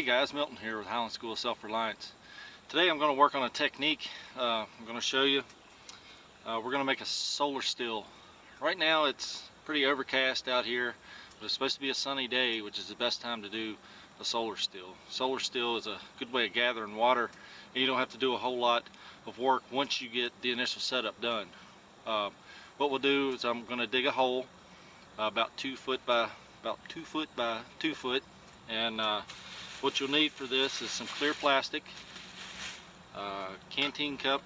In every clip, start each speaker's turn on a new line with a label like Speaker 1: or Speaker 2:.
Speaker 1: guys, Milton here with Highland School of Self-Reliance. Today I'm going to work on a technique. I'm going to show you. We're going to make a solar still. Right now it's pretty overcast out here, but it's supposed to be a sunny day, which is the best time to do a solar still. Solar still is a good way of gathering water, and you don't have to do a whole lot of work once you get the initial setup done. What we'll do is I'm going to dig a hole about 2 foot by 2 foot, and what you'll need for this is some clear plastic, canteen cup,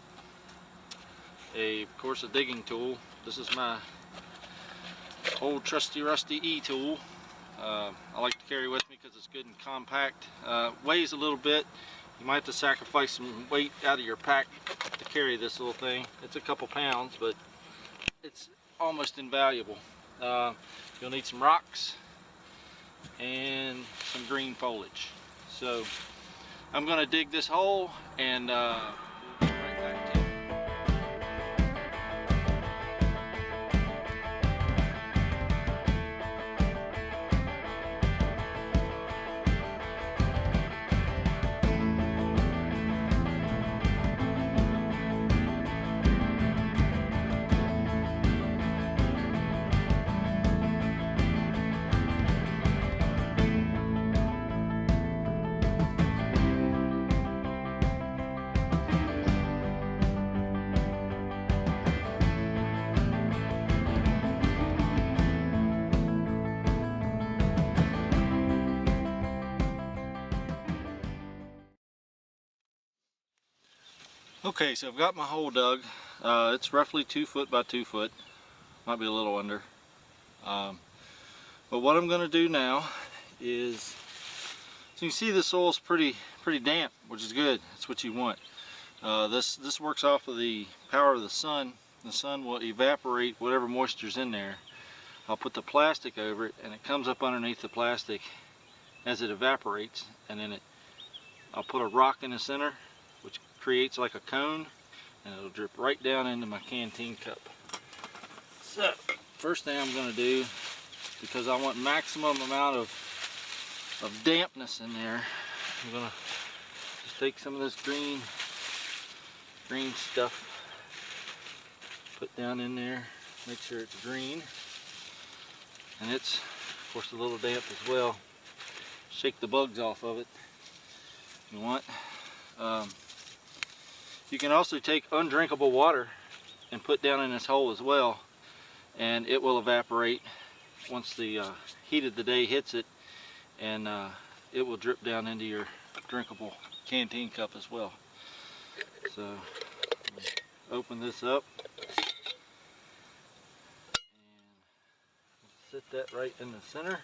Speaker 1: of course a digging tool. This is my old trusty rusty E-tool. I like to carry with me because it's good and compact. Weighs a little bit. You might have to sacrifice some weight out of your pack to carry this little thing. It's a couple pounds, but it's almost invaluable. You'll need some rocks and some green foliage. So I'm going to dig this hole and we'll be right back to you. Okay, so I've got my hole dug. It's roughly 2 foot by 2 foot, might be a little under. But what I'm going to do now is, so you can see the soil's pretty damp, which is good. That's what you want. This works off of the power of the sun. The sun will evaporate whatever moisture's in there. I'll put the plastic over it, and it comes up underneath the plastic as it evaporates, and then I'll put a rock in the center, which creates like a cone, and it'll drip right down into my canteen cup. So first thing I'm going to do, because I want maximum amount of dampness in there, I'm going to just take some of this green stuff, put down in there, make sure it's green, and it's of course a little damp as well. Shake the bugs off of it if you want. You can also take undrinkable water and put down in this hole as well, and it will evaporate once the heat of the day hits it, and it will drip down into your drinkable canteen cup as well. So open this up and sit that right in the center.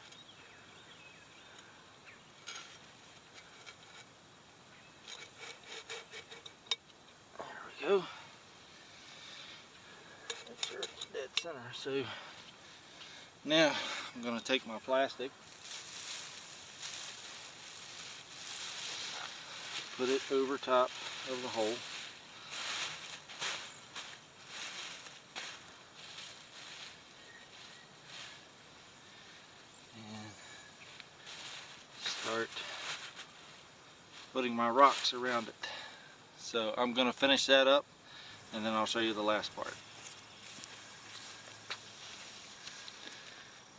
Speaker 1: Go. Make sure it's dead center. So now I'm going to take my plastic, put it over top of the hole, and start putting my rocks around it. So I'm going to finish that up, and then I'll show you the last part.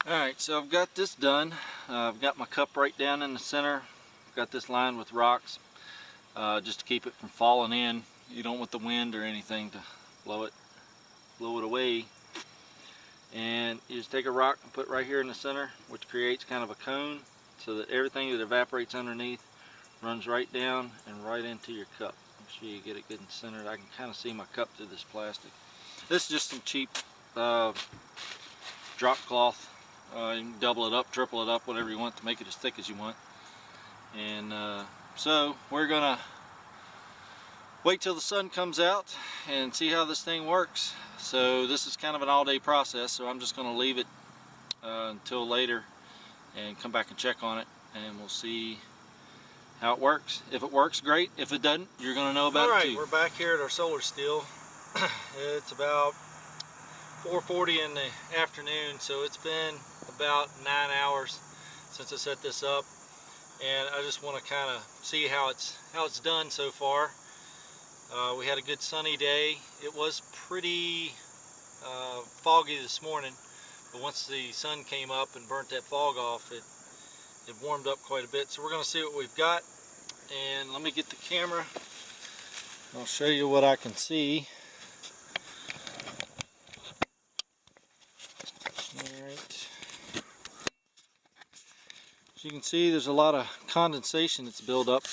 Speaker 1: Alright, so I've got this done. I've got my cup right down in the center. I've got this lined with rocks just to keep it from falling in. You don't want the wind or anything to blow it away. And you just take a rock and put right here in the center, which creates kind of a cone, so that everything that evaporates underneath runs right down and right into your cup. Make sure you get it good and centered. I can kind of see my cup through this plastic. This is just some cheap drop cloth. You can double it up, triple it up, whatever you want to make it as thick as you want. And so we're gonna wait till the sun comes out and see how this thing works. So this is kind of an all-day process, so I'm just going to leave it until later and come back and check on it, and we'll see how it works. If it works, great. If it doesn't, you're going to know about it too. Alright, we're back here at our solar still. It's about 4:40 in the afternoon, so it's been about 9 hours since I set this up. and I just want to kind of see how it's done so far. We had a good sunny day. It was pretty foggy this morning, but once the sun came up and burnt that fog off, it warmed up quite a bit. So we're going to see what we've got, and let me get the camera. I'll show you what I can see. Alright. As you can see, there's a lot of condensation that's built up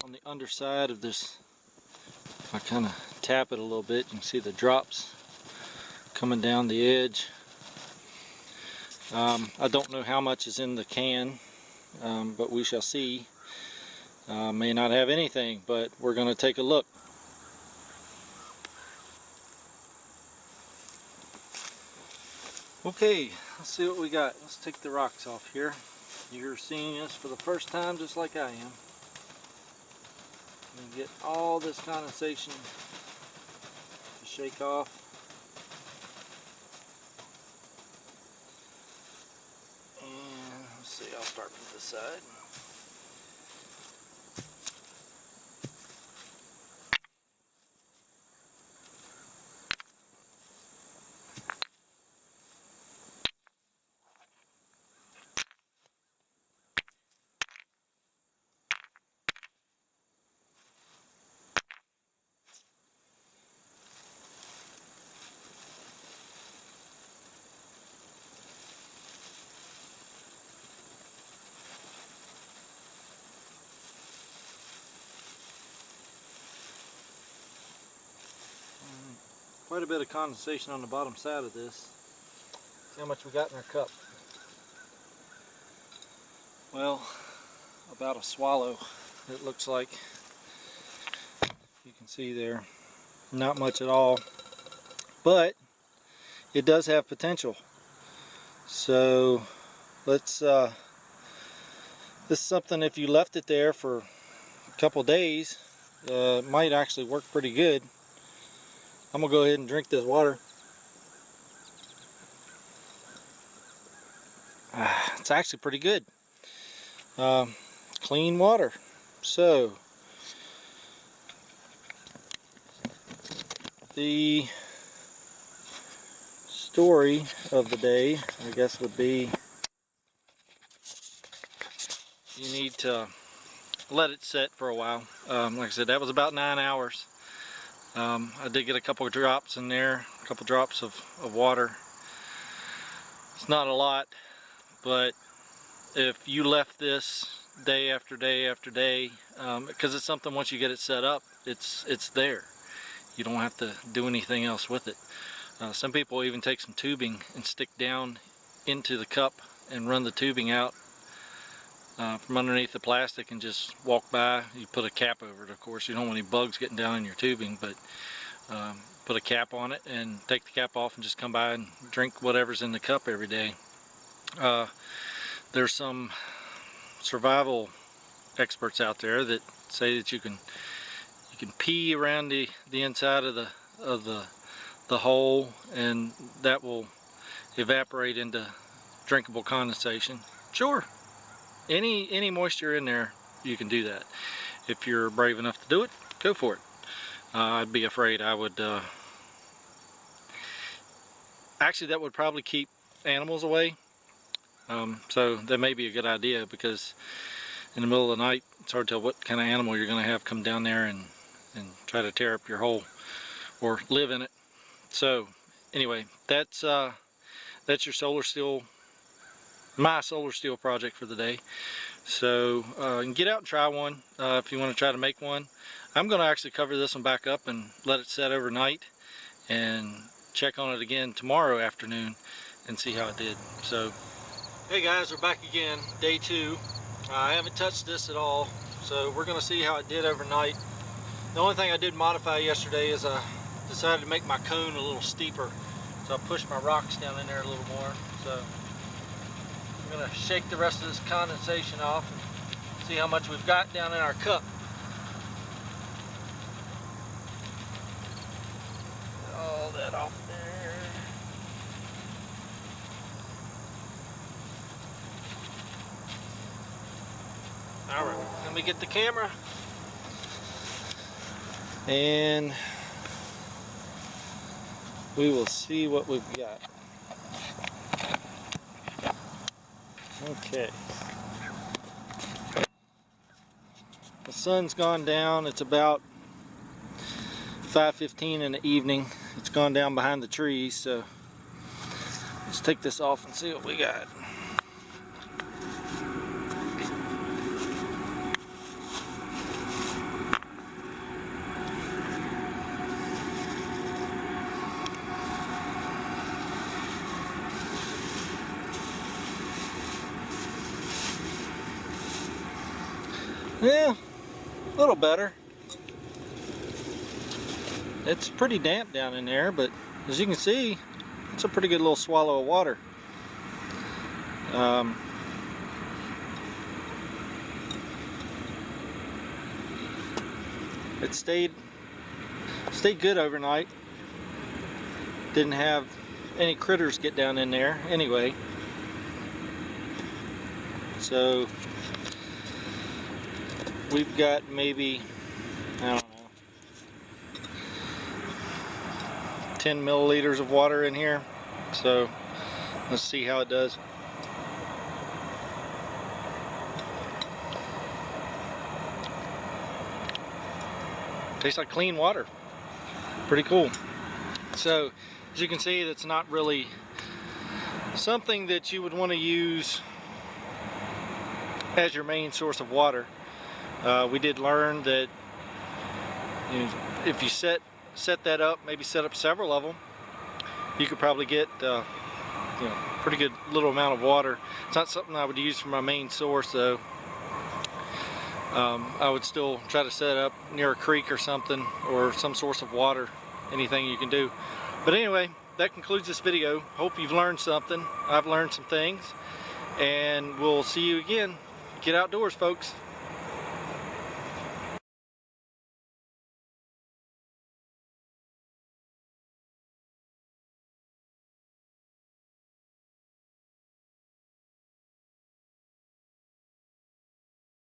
Speaker 1: on the underside of this. If I kind of tap it a little bit, you can see the drops coming down the edge. I don't know how much is in the can, but we shall see. May not have anything, but we're going to take a look. Okay, let's see what we got. Let's take the rocks off here. You're seeing this for the first time just like I am. And get all this condensation to shake off. And let's see, I'll start from this side. Quite a bit of condensation on the bottom side of this. See how much we got in our cup. Well, about a swallow, it looks like. You can see there, not much at all, but it does have potential. So let's this is something, if you left it there for a couple days, might actually work pretty good. I'm gonna go ahead and drink this water. It's actually pretty good. Clean water. So the story of the day, I guess, would be you need to let it set for a while. Like I said, that was about 9 hours. I did get a couple of drops in there, a couple drops of water. It's not a lot, but if you left this day after day after day, because it's something, once you get it set up, it's there. You don't have to do anything else with it. Some people even take some tubing and stick down into the cup and run the tubing out from underneath the plastic and just walk by. You put a cap over it, of course. You don't want any bugs getting down in your tubing, but put a cap on it and take the cap off and just come by and drink whatever's in the cup every day. There's some survival experts out there that say that you can pee around the inside of the hole, and that will evaporate into drinkable condensation. Sure, any moisture in there, you can do that. If you're brave enough to do it, go for it. I'd be afraid. I would actually, that would probably keep animals away. So that may be a good idea, because in the middle of the night, it's hard to tell what kind of animal you're going to have come down there and try to tear up your hole or live in it. So anyway, that's your solar steel, my solar steel project for the day. So you can get out and try one if you want to try to make one. I'm going to actually cover this one back up and let it set overnight and check on it again tomorrow afternoon and see how it did. So hey guys, we're back again, day 2. I haven't touched this at all, so we're going to see how it did overnight. The only thing I did modify yesterday is I decided to make my cone a little steeper, so I pushed my rocks down in there a little more. So I'm going to shake the rest of this condensation off and see how much we've got down in our cup. Get all that off there. me get the camera. And we will see what we've got. Okay. The sun's gone down. It's about 5:15 in the evening. It's gone down behind the trees, so let's take this off and see what we got. Yeah, a little better. It's pretty damp down in there, but as you can see, it's a pretty good little swallow of water. It stayed good overnight. Didn't have any critters get down in there anyway. So we've got maybe, I don't know, 10 milliliters of water in here. So let's see how it does. Tastes like clean water. Pretty cool. So as you can see, that's not really something that you would want to use as your main source of water. We did learn that, you know, if you set that up, maybe set up several of them, you could probably get you know, pretty good little amount of water. It's not something I would use for my main source though. I would still try to set up near a creek or something, or some source of water, anything you can do. But anyway, that concludes this video. Hope you've learned something. I've learned some things, and we'll see you again. Get outdoors, folks.